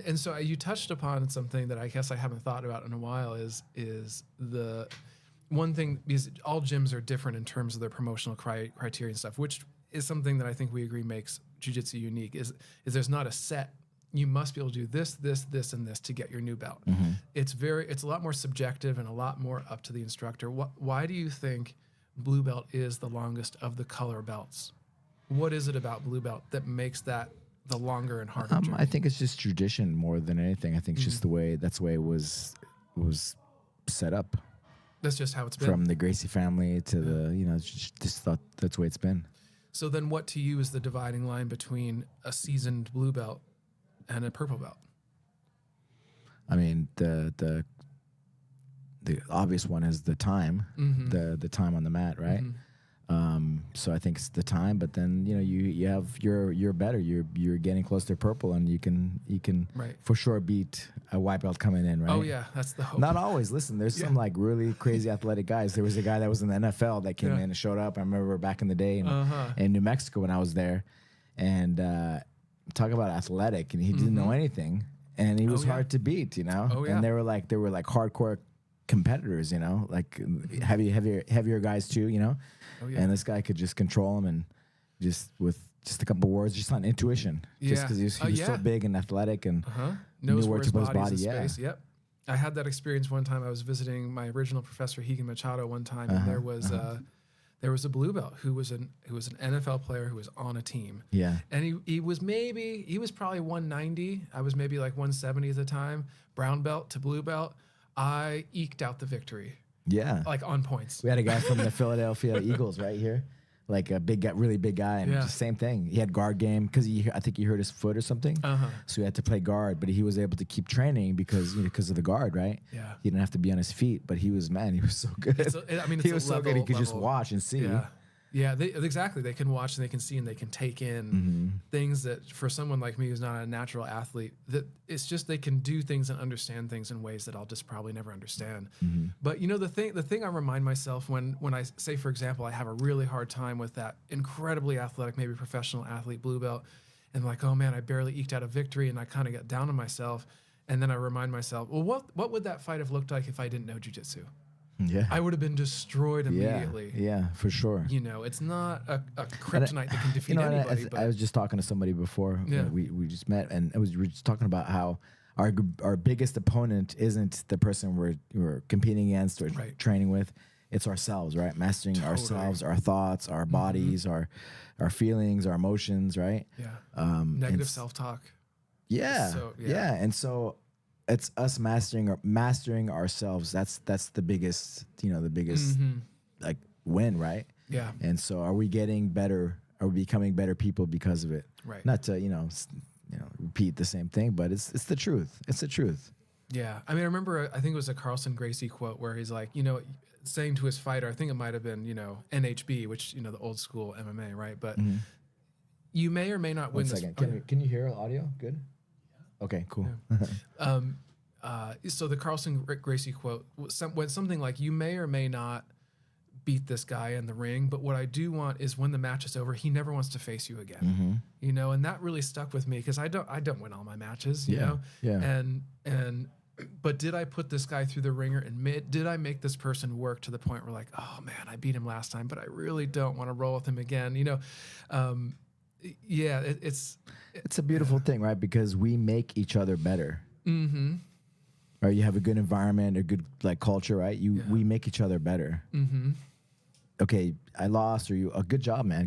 And so you touched upon something that I guess I haven't thought about in a while is the one thing, because all gyms are different in terms of their promotional criteria and stuff, which is something that I think we agree makes jiu-jitsu unique is there's not a set, you must be able to do this, this, this, and this to get your new belt. Mm-hmm. It's a lot more subjective and a lot more up to the instructor. Why do you think blue belt is the longest of the color belts? What is it about blue belt that makes that the longer and harder journey? I think it's just tradition more than anything. I think it's just that's the way it was set up. That's just how it's been. From the Gracie family to the, just thought that's the way it's been. So then what to you is the dividing line between a seasoned blue belt and a purple belt? I mean, the obvious one is the time, the time on the mat, right? So I think it's the time, but then you're better. You're getting close to purple, and you can right. for sure beat a white belt coming in, right? Oh yeah, that's the hope. Not always. Listen, there's some like really crazy athletic guys. There was a guy that was in the NFL that came in and showed up. I remember back in the day in New Mexico when I was there, and talk about athletic, and he didn't know anything, and he was hard to beat, and they were like hardcore competitors, like heavier guys too, and this guy could just control him, and just with just a couple words, just on intuition, just because he was so big and athletic and knows knew where to put his body. Space. Yep. I had that experience one time. I was visiting my original professor, Higan Machado, one time, and there was a blue belt who was an NFL player who was on a team. Yeah. And he was probably 190. I was maybe like 170 at the time. Brown belt to blue belt. I eked out the victory. Yeah. Like on points. We had a guy from the Philadelphia Eagles right here. Like a big guy, really big guy, and just same thing. He had guard game because I think he hurt his foot or something. So he had to play guard, but he was able to keep training because of the guard, right? Yeah. He didn't have to be on his feet, but he was so good. He was so good. He could just watch and see. Yeah, exactly. They can watch and they can see and they can take in things that for someone like me who's not a natural athlete, that it's just they can do things and understand things in ways that I'll just probably never understand. But the thing I remind myself when I say, for example, I have a really hard time with that incredibly athletic, maybe professional athlete blue belt, and like, oh man, I barely eked out a victory, and I kind of got down on myself, and then I remind myself, well, what would that fight have looked like if I didn't know jiu-jitsu? Yeah, I would have been destroyed immediately. Yeah, for sure. It's not a kryptonite that can defeat anybody. I was just talking to somebody before. We just met, and we were just talking about how our biggest opponent isn't the person we're competing against or training with. It's ourselves, right? Mastering ourselves, our thoughts, our bodies, our feelings, our emotions, right? Yeah. Negative self-talk. Yeah. And so it's us mastering ourselves. That's the biggest, like win, right? Yeah. And so are we getting better? Are we becoming better people because of it? Right. Not to, repeat the same thing, but it's the truth. It's the truth. Yeah. I mean, I remember, I think it was a Carlson Gracie quote where he's like, saying to his fighter, I think it might have been, NHB, which, the old school MMA, right? But you may or may not win this. 1 second. Can you hear audio? Good? Okay, cool. Yeah. So the Carlson Gracie quote was something like, you may or may not beat this guy in the ring, but what I do want is when the match is over, he never wants to face you again. And that really stuck with me because I don't win all my matches, you know? Yeah. But did I put this guy through the ringer and did I make this person work to the point where like, oh man, I beat him last time, but I really don't want to roll with him again, It's a beautiful thing, right? Because we make each other better. Right? You have a good environment, a good culture, right? We make each other better. Okay, I lost, or a good job, man.